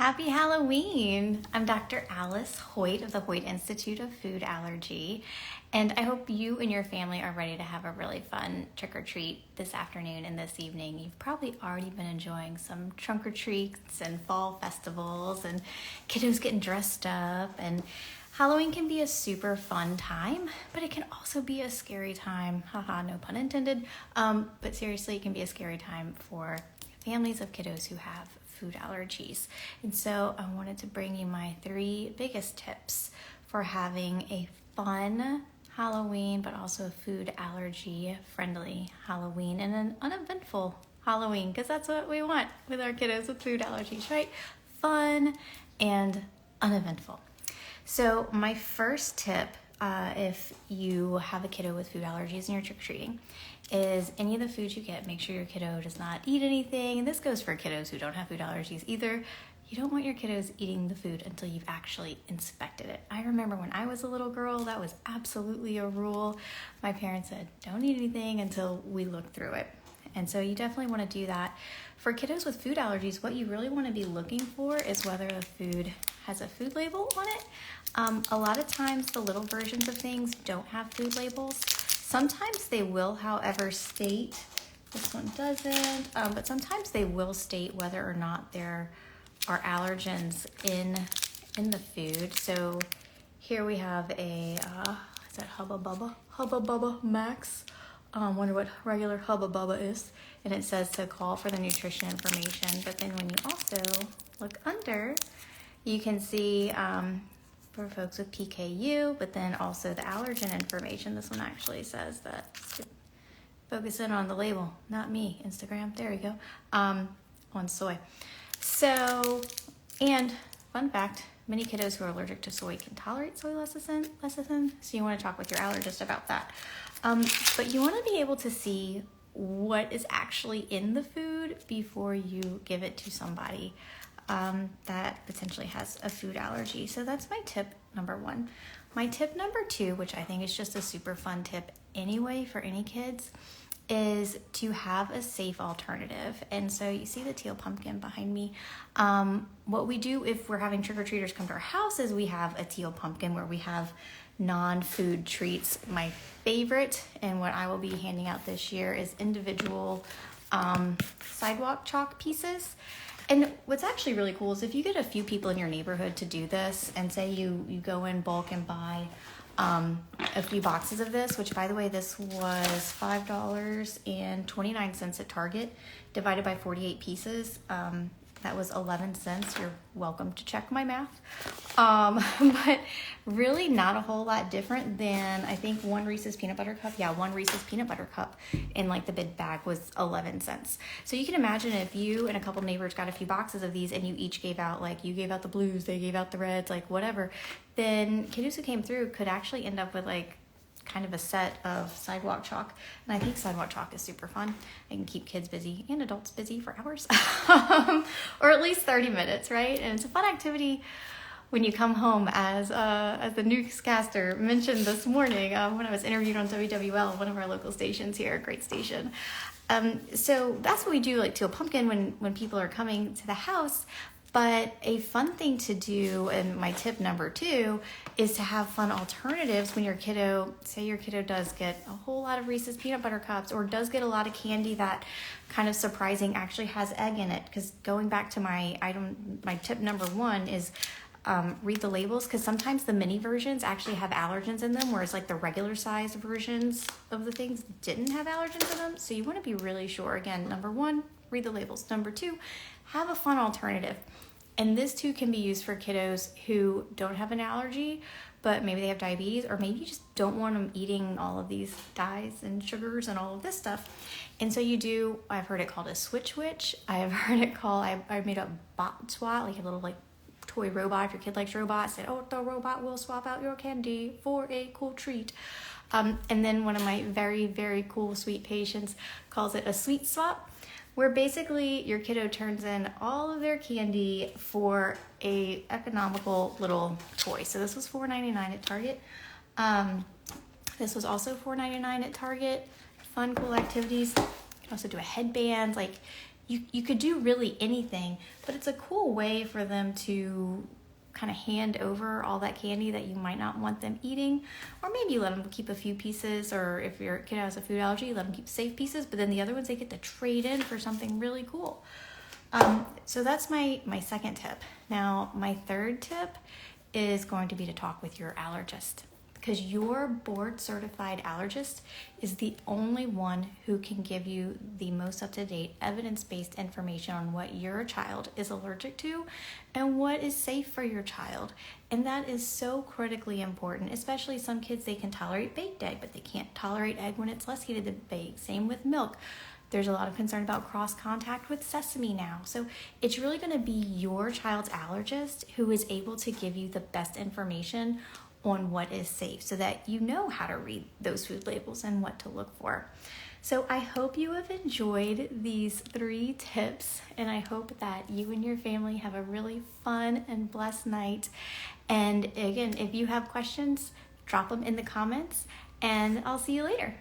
Happy Halloween! I'm Dr. Alice Hoyt of the Hoyt Institute of Food Allergy, and I hope you and your family are ready to have a really fun trick-or-treat this afternoon and this evening. You've probably already been enjoying some trunk-or-treats and fall festivals and kiddos getting dressed up, and Halloween can be a super fun time, but it can also be a scary time. Haha, no pun intended. But seriously, it can be a scary time for families of kiddos who have food allergies. And so I wanted to bring you my 3 biggest tips for having a fun Halloween, but also food allergy friendly Halloween and an uneventful Halloween, because that's what we want with our kiddos with food allergies, right? Fun and uneventful. So my first tip, if you have a kiddo with food allergies and you're trick-or-treating, is any of the foods you get, make sure your kiddo does not eat anything. And this goes for kiddos who don't have food allergies either. You don't want your kiddos eating the food until you've actually inspected it. I remember when I was a little girl, that was absolutely a rule. My parents said, don't eat anything until we look through it. And so you definitely want to do that. For kiddos with food allergies, what you really want to be looking for is whether the food has a food label on it. A lot of times the little versions of things don't have food labels. Sometimes they will, however, state, this one doesn't, but sometimes they will state whether or not there are allergens in the food. So here we have a, is that Hubba Bubba? Hubba Bubba Max. Wonder what regular Hubba Bubba is. And it says to call for the nutrition information. But then when you also look under, you can see for folks with PKU, but then also the allergen information. This one actually says that, focus in on the label, not me, Instagram, there you go, on soy. So, and fun fact, many kiddos who are allergic to soy can tolerate soy lecithin, so you want to talk with your allergist about that. But you want to be able to see what is actually in the food before you give it to somebody that potentially has a food allergy. So that's my tip number 1. My tip number 2, which I think is just a super fun tip anyway for any kids, is to have a safe alternative. And so you see the teal pumpkin behind me. What we do if we're having trick-or-treaters come to our house is we have a teal pumpkin where we have non-food treats. My favorite and what I will be handing out this year is individual sidewalk chalk pieces. And what's actually really cool is if you get a few people in your neighborhood to do this, and say you go in bulk and buy a few boxes of this, which by the way, this was $5.29 at Target, divided by 48 pieces. That was 11 cents. You're welcome to check my math. But really not a whole lot different than, I think, one Reese's peanut butter cup. Yeah, one Reese's peanut butter cup in like the big bag was 11 cents. So you can imagine if you and a couple neighbors got a few boxes of these and you each gave out, like you gave out the blues, they gave out the reds, like whatever, then kiddos who came through could actually end up with like kind of a set of sidewalk chalk. And I think sidewalk chalk is super fun. It can keep kids busy and adults busy for hours or at least 30 minutes, right? And it's a fun activity when you come home, as the newscaster mentioned this morning when I was interviewed on WWL, one of our local stations here, a great station. So that's what we do, like Teal Pumpkin, when people are coming to the house. But a fun thing to do, and my tip number 2, is to have fun alternatives when your kiddo, say your kiddo does get a whole lot of Reese's peanut butter cups or does get a lot of candy that, kind of surprising, actually has egg in it. Because going back to my tip number 1 is read the labels, because sometimes the mini versions actually have allergens in them, whereas like the regular sized versions of the things didn't have allergens in them. So you want to be really sure. Again, number 1, read the labels. Number 2, have a fun alternative. And this too can be used for kiddos who don't have an allergy, but maybe they have diabetes, or maybe you just don't want them eating all of these dyes and sugars and all of this stuff. And so you do, I've heard it called a switch witch. I've heard it called, I made a bot swat, like a little like toy robot. If your kid likes robots, said, oh, the robot will swap out your candy for a cool treat. And then one of my very, very cool sweet patients calls it a sweet swap, where basically your kiddo turns in all of their candy for a economical little toy. So this was $4.99 at Target. This was also $4.99 at Target. Fun, cool activities. You can also do a headband. Like you could do really anything, but it's a cool way for them to kind of hand over all that candy that you might not want them eating, or maybe let them keep a few pieces, or if your kid has a food allergy, let them keep safe pieces, but then the other ones they get to trade in for something really cool. So that's my second tip. Now, my third tip is going to be to talk with your allergist, because your board certified allergist is the only one who can give you the most up-to-date evidence-based information on what your child is allergic to and what is safe for your child. And that is so critically important, especially some kids, they can tolerate baked egg, but they can't tolerate egg when it's less heated than baked. Same with milk. There's a lot of concern about cross contact with sesame now. So it's really going to be your child's allergist who is able to give you the best information on what is safe, so that you know how to read those food labels and what to look for. So I hope you have enjoyed these 3 tips, and I hope that you and your family have a really fun and blessed night. And again, if you have questions, drop them in the comments, and I'll see you later.